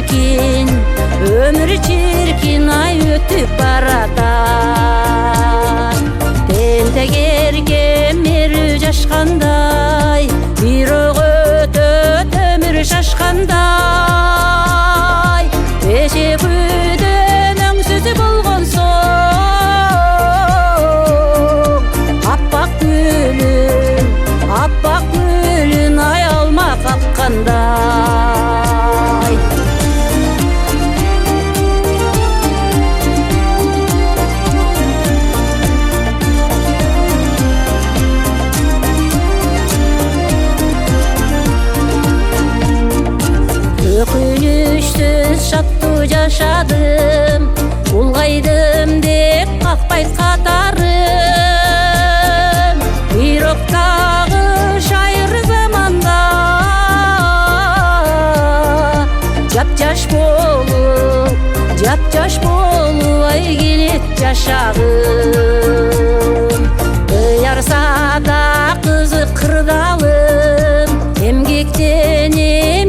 чиркин, өмүр чиркин, ай өтүп баратат. Тентегерге мери жашкандай, бирок өтөт өмүр шашкандай. Бешегүдөн өңсүз болгон соң, аппак гүлүн ай алма каккандай. Өкүнүчсүз шаттуу жашадым, улгайдым деп какпайт катарым. Бирок дагы шайыр заманда жап-жаш болуп ай келет жашагым. Ыярса да кызык кырдалым, эмгектенет